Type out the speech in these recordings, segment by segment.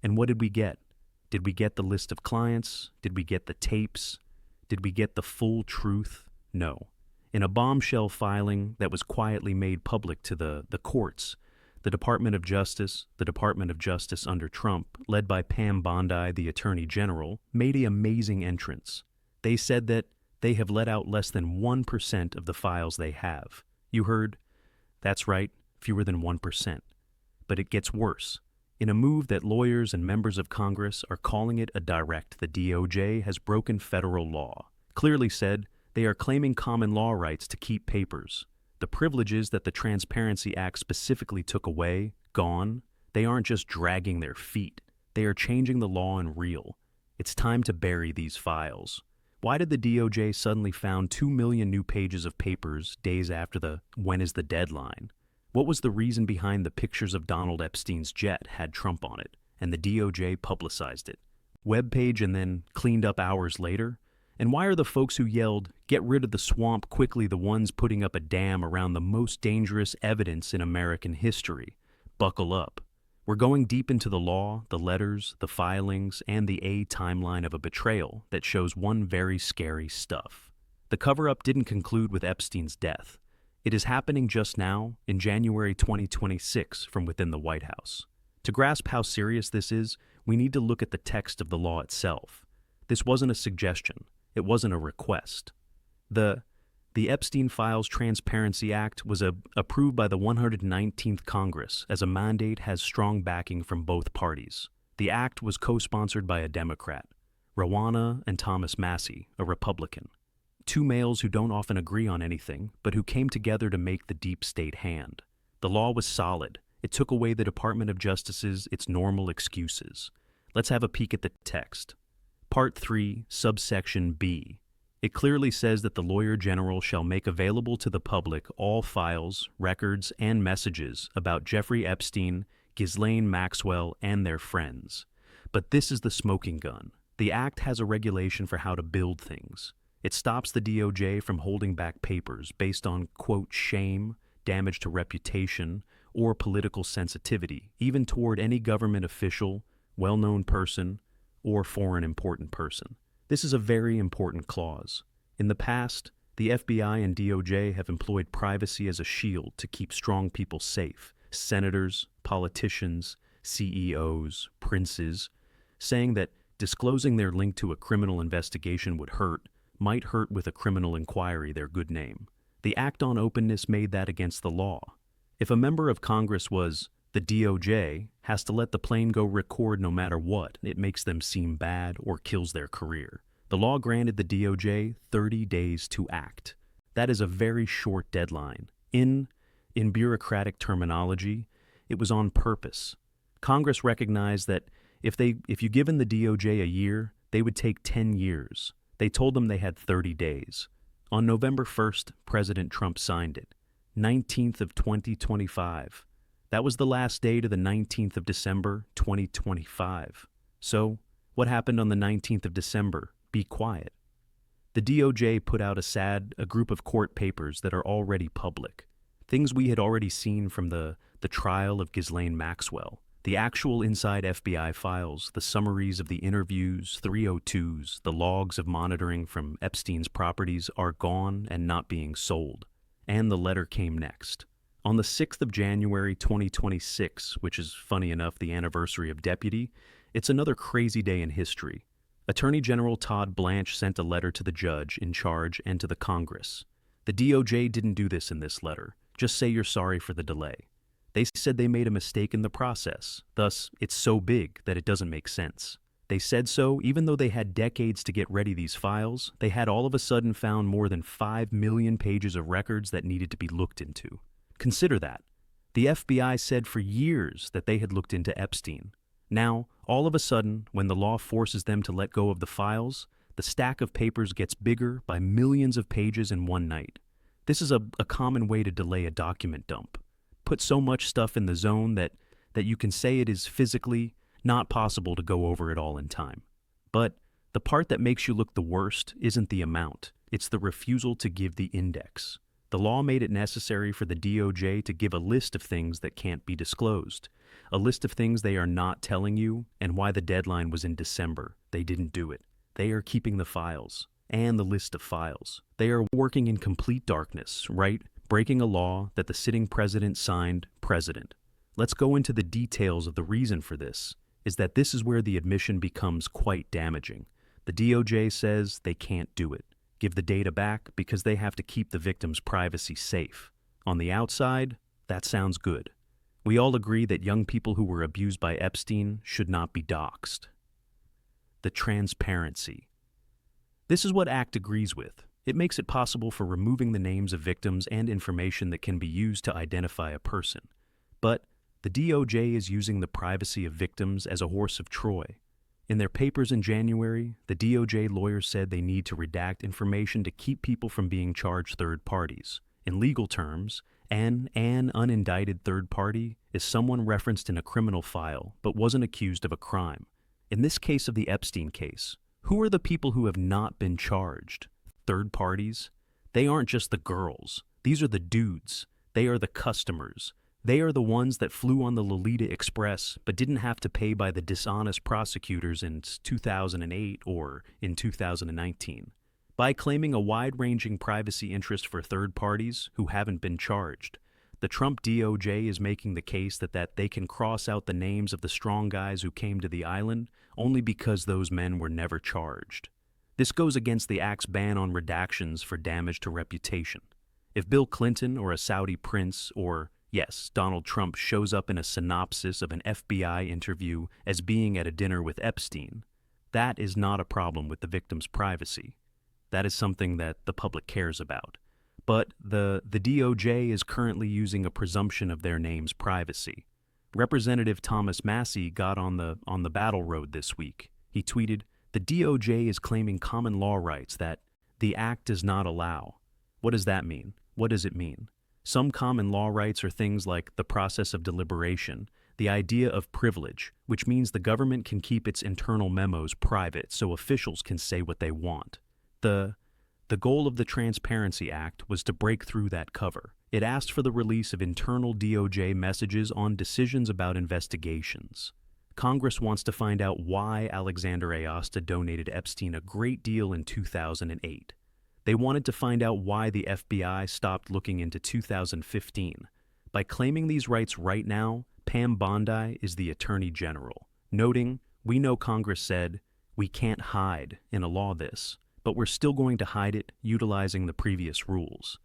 And what did we get? Did we get the list of clients? Did we get the tapes? Did we get the full truth? No. In a bombshell filing that was quietly made public to the courts, the Department of Justice under Trump, led by Pam Bondi, the Attorney General, made an amazing entrance. They said that they have let out less than 1% of the files they have. You heard? That's right, fewer than 1%. But it gets worse. In a move that lawyers and members of Congress are calling it a direct, the DOJ has broken federal law. Clearly said, they are claiming common law rights to keep papers. The privileges that the Transparency Act specifically took away, gone. They aren't just dragging their feet. They are changing the law in real. It's time to bury these files. Why did the DOJ suddenly found 2 million new pages of papers days after the when is the deadline? What was the reason behind the pictures of Donald Epstein's jet had Trump on it, and the DOJ publicized it? Web page and then cleaned up hours later? And why are the folks who yelled, "Get rid of the swamp quickly," the ones putting up a dam around the most dangerous evidence in American history? Buckle up. We're going deep into the law, the letters, the filings, and the timeline of a betrayal that shows one very scary stuff. The cover-up didn't conclude with Epstein's death. It is happening just now, in January 2026, from within the White House. To grasp how serious this is, we need to look at the text of the law itself. This wasn't a suggestion. It wasn't a request. The Epstein Files Transparency Act was approved by the 119th Congress as a mandate has strong backing from both parties. The act was co-sponsored by a Democrat, Rowena and Thomas Massey, a Republican. Two males who don't often agree on anything, but who came together to make the deep state hand. The law was solid. It took away the Department of Justice's its normal excuses. Let's have a peek at the text. Part 3, subsection B. It clearly says that the Lawyer General shall make available to the public all files, records, and messages about Jeffrey Epstein, Ghislaine Maxwell, and their friends. But this is the smoking gun. The Act has a regulation for how to build things. It stops the DOJ from holding back papers based on, quote, shame, damage to reputation, or political sensitivity, even toward any government official, well-known person, or foreign important person. This is a very important clause. In the past, the FBI and DOJ have employed privacy as a shield to keep strong people safe, senators, politicians, CEOs, princes, saying that disclosing their link to a criminal investigation might hurt with a criminal inquiry their good name. The Act on Openness made that against the law. If a member of Congress was the DOJ has to let the plane go record no matter what. It makes them seem bad or kills their career. The law granted the DOJ 30 days to act. That is a very short deadline. In bureaucratic terminology, it was on purpose. Congress recognized that if you given the DOJ a year, they would take 10 years. They told them they had 30 days. On November 1st, President Trump signed it. 19th of 2025. That was the last day to the 19th of December, 2025. So, what happened on the 19th of December? Be quiet. The DOJ put out a group of court papers that are already public. Things we had already seen from the trial of Ghislaine Maxwell. The actual inside FBI files, the summaries of the interviews, 302s, the logs of monitoring from Epstein's properties are gone and not being sold. And the letter came next. On the 6th of January 2026, which is funny enough the anniversary of Deputy, it's another crazy day in history. Attorney General Todd Blanche sent a letter to the judge in charge and to the Congress. The DOJ didn't do this in this letter. Just say you're sorry for the delay. They said they made a mistake in the process. Thus, it's so big that it doesn't make sense. They said so even though they had decades to get ready these files. They had all of a sudden found more than 5 million pages of records that needed to be looked into. Consider that. The FBI said for years that they had looked into Epstein. Now, all of a sudden, when the law forces them to let go of the files, the stack of papers gets bigger by millions of pages in one night. This is a common way to delay a document dump. Put so much stuff in the zone that you can say it is physically not possible to go over it all in time. But the part that makes you look the worst isn't the amount. It's the refusal to give the index. The law made it necessary for the DOJ to give a list of things that can't be disclosed. A list of things they are not telling you and why the deadline was in December. They didn't do it. They are keeping the files and the list of files. They are working in complete darkness, right? Breaking a law that the sitting president signed, president. Let's go into the details of the reason for this, is that this is where the admission becomes quite damaging. The DOJ says they can't do it. Give the data back because they have to keep the victim's privacy safe. On the outside, that sounds good. We all agree that young people who were abused by Epstein should not be doxxed. The transparency. This is what ACT agrees with. It makes it possible for removing the names of victims and information that can be used to identify a person. But the DOJ is using the privacy of victims as a horse of Troy. In their papers in January, the DOJ lawyers said they need to redact information to keep people from being charged third parties. In legal terms, an unindicted third party is someone referenced in a criminal file but wasn't accused of a crime. In this case of the Epstein case, who are the people who have not been charged? Third parties? They aren't just the girls. These are the dudes. They are the customers. They are the ones that flew on the Lolita Express but didn't have to pay by the dishonest prosecutors in 2008 or in 2019. By claiming a wide-ranging privacy interest for third parties who haven't been charged, the Trump DOJ is making the case that they can cross out the names of the strong guys who came to the island only because those men were never charged. This goes against the Act's ban on redactions for damage to reputation. If Bill Clinton or a Saudi prince or, yes, Donald Trump shows up in a synopsis of an FBI interview as being at a dinner with Epstein, that is not a problem with the victim's privacy. That is something that the public cares about. But the DOJ is currently using a presumption of their name's privacy. Representative Thomas Massey got on the battle road this week. He tweeted, "The DOJ is claiming common law rights that the Act does not allow." What does that mean? What does it mean? Some common law rights are things like the process of deliberation, the idea of privilege, which means the government can keep its internal memos private so officials can say what they want. The goal of the Transparency Act was to break through that cover. It asked for the release of internal DOJ messages on decisions about investigations. Congress wants to find out why Alexander Aosta donated Epstein a great deal in 2008. They wanted to find out why the FBI stopped looking into 2015. By claiming these rights right now, Pam Bondi is the Attorney General, noting, "We know Congress said, we can't hide in a law this, but we're still going to hide it utilizing the previous rules."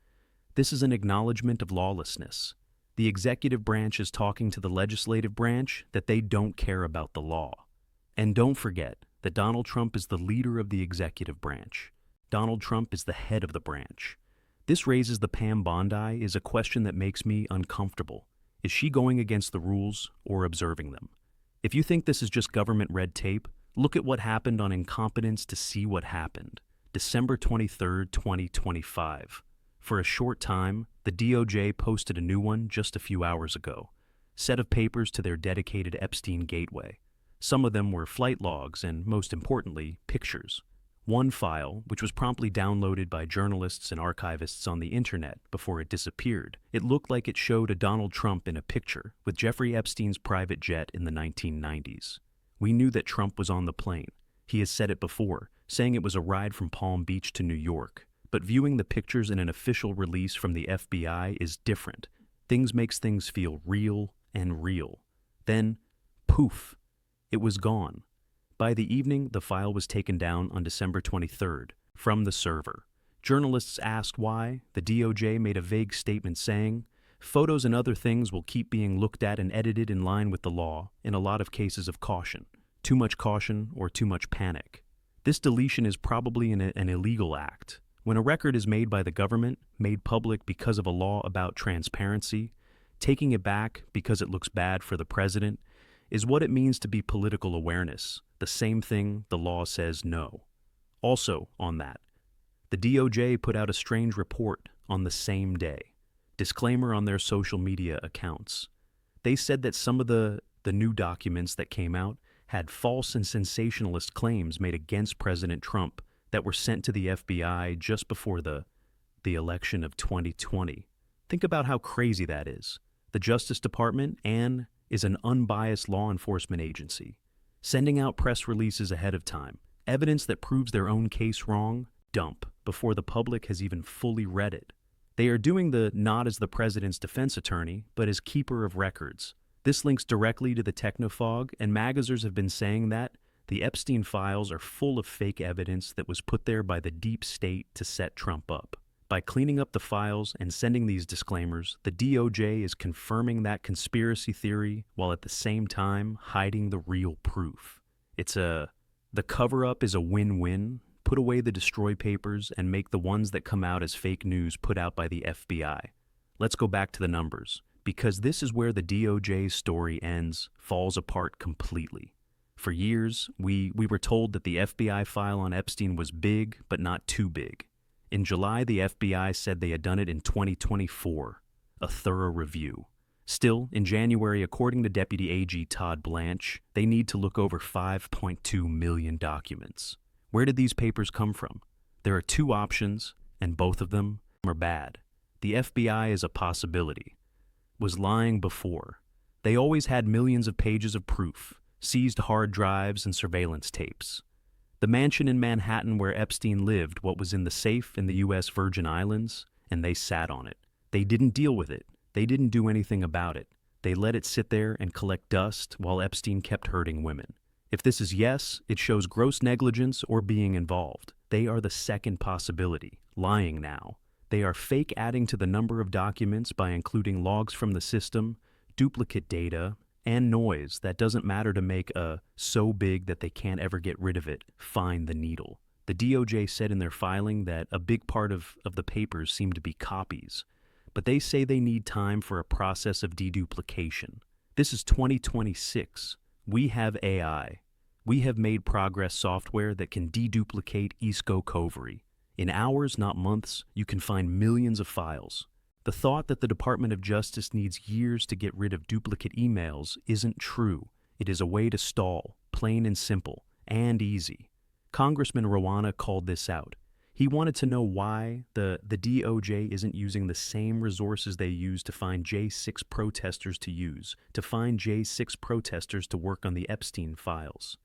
This is an acknowledgement of lawlessness. The executive branch is talking to the legislative branch that they don't care about the law. And don't forget that Donald Trump is the leader of the executive branch. Donald Trump is the head of the branch. This raises the Pam Bondi is a question that makes me uncomfortable. Is she going against the rules or observing them? If you think this is just government red tape, look at what happened on incompetence to see what happened. December 23, 2025. For a short time, the DOJ posted a new one just a few hours ago. Set of papers to their dedicated Epstein gateway. Some of them were flight logs and, most importantly, pictures. One file, which was promptly downloaded by journalists and archivists on the internet before it disappeared, it looked like it showed a Donald Trump in a picture with Jeffrey Epstein's private jet in the 1990s. We knew that Trump was on the plane. He has said it before, saying it was a ride from Palm Beach to New York. But viewing the pictures in an official release from the FBI is different. Makes things feel real and real. Then, poof, it was gone. By the evening, the file was taken down on December 23rd from the server. Journalists asked why. The DOJ made a vague statement saying, "Photos and other things will keep being looked at and edited in line with the law, in a lot of cases of caution. Too much caution or too much panic." This deletion is probably an illegal act. When a record is made by the government, made public because of a law about transparency, taking it back because it looks bad for the president is what it means to be political awareness, the same thing the law says no. Also on that, the DOJ put out a strange report on the same day. Disclaimer on their social media accounts. They said that some of the new documents that came out had false and sensationalist claims made against President Trump that were sent to the FBI just before the election of 2020. Think about how crazy that is. The Justice Department and is an unbiased law enforcement agency, sending out press releases ahead of time. Evidence that proves their own case wrong, dump, before the public has even fully read it. They are doing the not as the president's defense attorney, but as keeper of records. This links directly to the technofog, and magazers have been saying that the Epstein files are full of fake evidence that was put there by the deep state to set Trump up. By cleaning up the files and sending these disclaimers, the DOJ is confirming that conspiracy theory while at the same time hiding the real proof. The cover-up is a win-win. Put away the destroy papers and make the ones that come out as fake news put out by the FBI. Let's go back to the numbers, because this is where the DOJ's story ends, falls apart completely. For years, we were told that the FBI file on Epstein was big, but not too big. In July, the FBI said they had done it in 2024, a thorough review. Still, in January, according to Deputy AG Todd Blanche, they need to look over 5.2 million documents. Where did these papers come from? There are two options, and both of them are bad. The FBI is a possibility. Was lying before. They always had millions of pages of proof, seized hard drives and surveillance tapes. The mansion in Manhattan where Epstein lived, what was in the safe in the U.S. Virgin Islands, and they sat on it. They didn't deal with it. They didn't do anything about it. They let it sit there and collect dust while Epstein kept hurting women. If this is yes, it shows gross negligence or being involved. They are the second possibility, lying now. They are fake adding to the number of documents by including logs from the system, duplicate data, and noise that doesn't matter to make a so big that they can't ever get rid of it find the needle. The DOJ said in their filing that a big part of the papers seem to be copies, but they say they need time for a process of deduplication. This is 2026. We have AI. We have made progress software that can deduplicate Isco Covery. In hours, not months, you can find millions of files. The thought that the Department of Justice needs years to get rid of duplicate emails isn't true. It is a way to stall, plain and simple, and easy. Congressman Rawana called this out. He wanted to know why the DOJ isn't using the same resources they used to find J6 protesters to find J6 protesters to work on the Epstein files.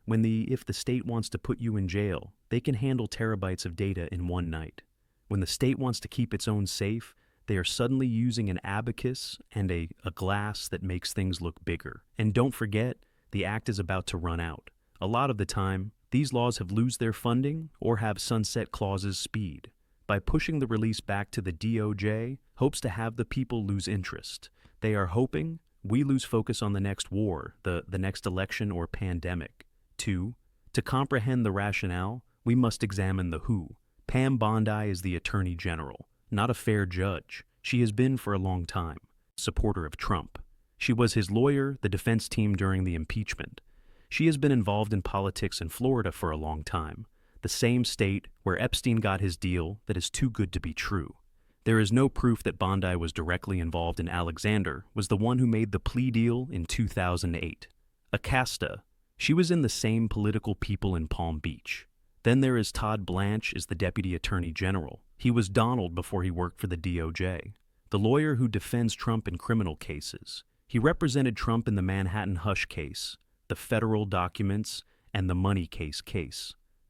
If the state wants to put you in jail, they can handle terabytes of data in one night. When the state wants to keep its own safe, they are suddenly using an abacus and a glass that makes things look bigger. And don't forget, the act is about to run out. A lot of the time, these laws have lose their funding or have sunset clauses speed. By pushing the release back to the DOJ, hopes to have the people lose interest. They are hoping we lose focus on the next war, the next election or pandemic. 2. To comprehend the rationale, we must examine the who. Pam Bondi is the Attorney General, not a fair judge. She has been for a long time. Supporter of Trump. She was his lawyer, the defense team during the impeachment. She has been involved in politics in Florida for a long time, the same state where Epstein got his deal that is too good to be true. There is no proof that Bondi was directly involved in Alexander, was the one who made the plea deal in 2008. Acasta. She was in the same political people in Palm Beach. Then there is Todd Blanche as the Deputy Attorney General. He was Donald before he worked for the DOJ, the lawyer who defends Trump in criminal cases. He represented Trump in the Manhattan Hush case, the federal documents, and the money case.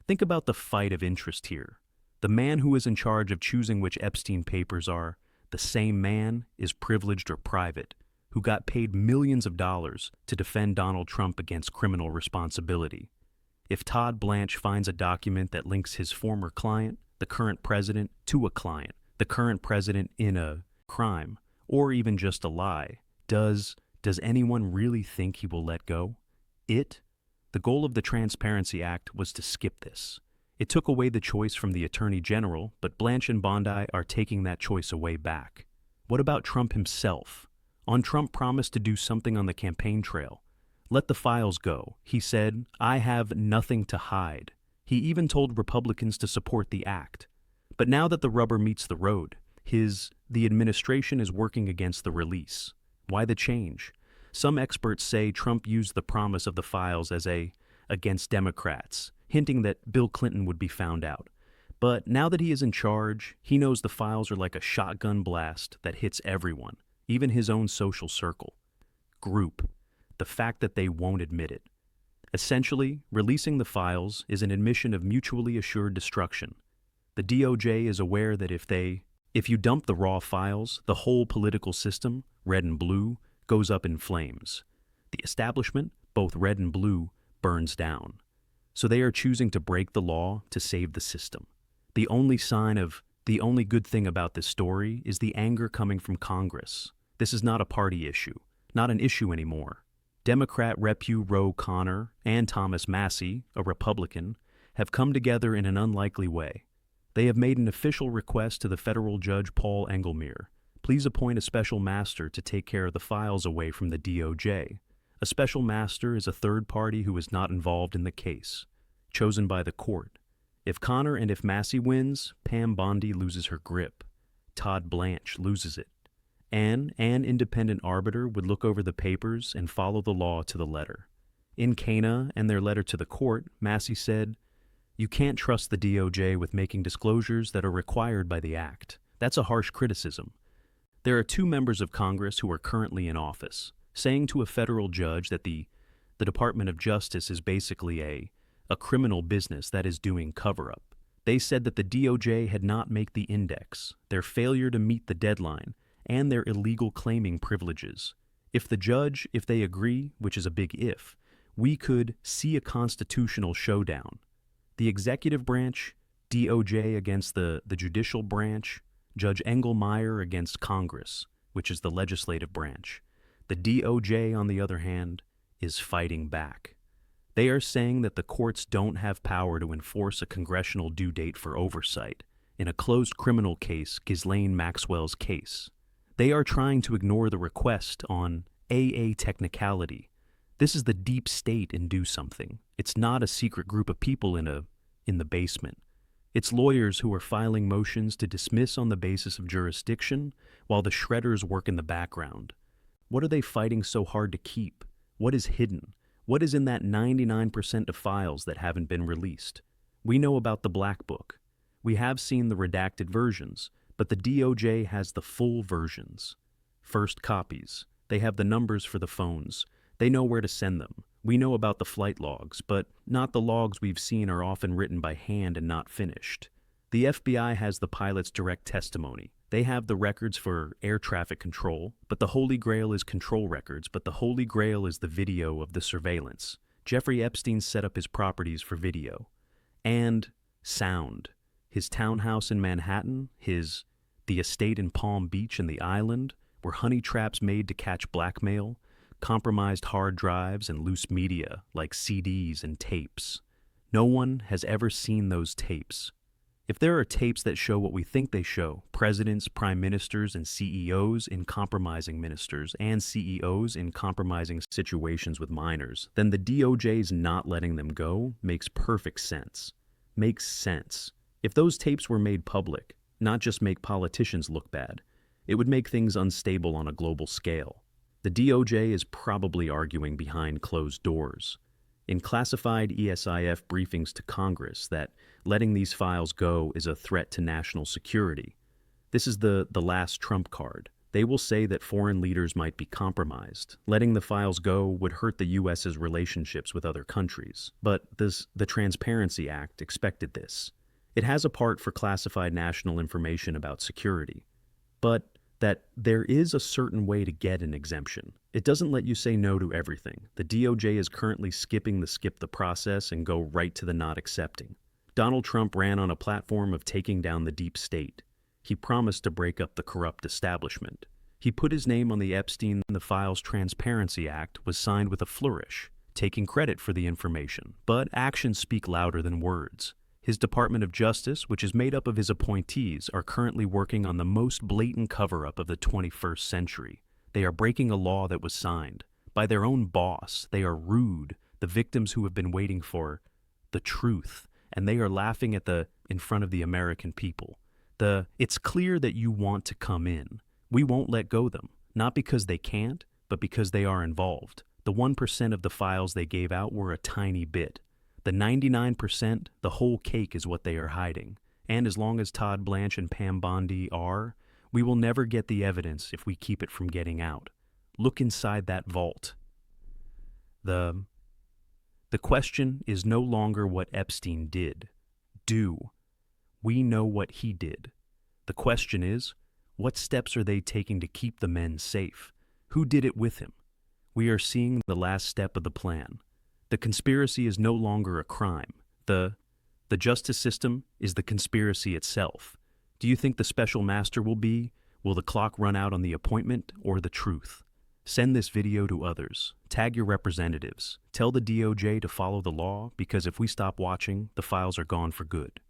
Think about the fight of interest here. The man who is in charge of choosing which Epstein papers are the same man is privileged or private, who got paid millions of dollars to defend Donald Trump against criminal responsibility. If Todd Blanche finds a document that links his former client, the current president, to a client, the current president in a crime, or even just a lie, does anyone really think he will let go? The goal of the Transparency Act was to skip this. It took away the choice from the Attorney General, but Blanche and Bondi are taking that choice away back. What about Trump himself? Trump promised to do something on the campaign trail. Let the files go. He said, I have nothing to hide. He even told Republicans to support the act. But now that the rubber meets the road, the administration is working against the release. Why the change? Some experts say Trump used the promise of the files as against Democrats, hinting that Bill Clinton would be found out. But now that he is in charge, he knows the files are like a shotgun blast that hits everyone, even his own social circle. group, the fact that they won't admit it. Essentially, releasing the files is an admission of mutually assured destruction. The DOJ is aware that if you dump the raw files, the whole political system, red and blue, goes up in flames. The establishment, both red and blue, burns down. So they are choosing to break the law to save the system. The only good thing about this story is the anger coming from Congress. This is not a party issue, not an issue anymore. Democrat Repu Roe Connor and Thomas Massie, a Republican, have come together in an unlikely way. They have made an official request to the federal judge Paul Engelmeer. Please appoint a special master to take care of the files away from the DOJ. A special master is a third party who is not involved in the case, chosen by the court. If Connor and if Massie wins, Pam Bondi loses her grip. Todd Blanche loses it. An independent arbiter would look over the papers and follow the law to the letter. In Cana and their letter to the court, Massie said, "You can't trust the DOJ with making disclosures that are required by the Act." That's a harsh criticism. There are 2 members of Congress who are currently in office, saying to a federal judge that the Department of Justice is basically a criminal business that is doing cover-up. They said that the DOJ had not made the index, their failure to meet the deadline, and their illegal claiming privileges. If they agree, which is a big if, we could see a constitutional showdown. The executive branch, DOJ against the judicial branch, Judge Engelmeyer against Congress, which is the legislative branch. The DOJ, on the other hand, is fighting back. They are saying that the courts don't have power to enforce a congressional due date for oversight in a closed criminal case, Ghislaine Maxwell's case. They are trying to ignore the request on AA technicality. This is the deep state in Do Something. It's not a secret group of people in the basement. It's lawyers who are filing motions to dismiss on the basis of jurisdiction while the shredders work in the background. What are they fighting so hard to keep? What is hidden? What is in that 99% of files that haven't been released? We know about the Black Book. We have seen the redacted versions, but the DOJ has the full versions. First copies. They have the numbers for the phones. They know where to send them. We know about the flight logs, but not the logs we've seen are often written by hand and not finished. The FBI has the pilot's direct testimony. They have the records for air traffic control, but the Holy Grail is control records, but the Holy Grail is the video of the surveillance. Jeffrey Epstein set up his properties for video. And sound. His townhouse in Manhattan, the estate in Palm Beach and the island, were honey traps made to catch blackmail, compromised hard drives and loose media like CDs and tapes. No one has ever seen those tapes. If there are tapes that show what we think they show, presidents, prime ministers, and CEOs in compromising ministers and CEOs in compromising situations with minors, then the DOJ's not letting them go makes perfect sense. Makes sense. If those tapes were made public, not just make politicians look bad, it would make things unstable on a global scale. The DOJ is probably arguing behind closed doors. In classified ESIF briefings to Congress that letting these files go is a threat to national security. This is the last trump card. They will say that foreign leaders might be compromised. Letting the files go would hurt the U.S.'s relationships with other countries. But the Transparency Act expected this. It has a part for classified national information about security. But that there is a certain way to get an exemption. It doesn't let you say no to everything. The DOJ is currently skip the process and go right to the not accepting. Donald Trump ran on a platform of taking down the deep state. He promised to break up the corrupt establishment. He put his name on the Epstein and the Files Transparency Act was signed with a flourish, taking credit for the information. But actions speak louder than words. His Department of Justice, which is made up of his appointees, are currently working on the most blatant cover-up of the 21st century. They are breaking a law that was signed by their own boss. They are rude, the victims who have been waiting for the truth, and they are laughing in front of the American people. It's clear that you want to come in. We won't let go them, not because they can't, but because they are involved. The 1% of the files they gave out were a tiny bit. The 99%, the whole cake is what they are hiding. And as long as Todd Blanche and Pam Bondi are, we will never get the evidence if we keep it from getting out. Look inside that vault. The question is no longer what Epstein did. We know what he did. The question is, what steps are they taking to keep the men safe? Who did it with him? We are seeing the last step of the plan. The conspiracy is no longer a crime. The justice system is the conspiracy itself. Do you think the special master will the clock run out on the appointment or the truth? Send this video to others. Tag your representatives. Tell the DOJ to follow the law, because if we stop watching, the files are gone for good.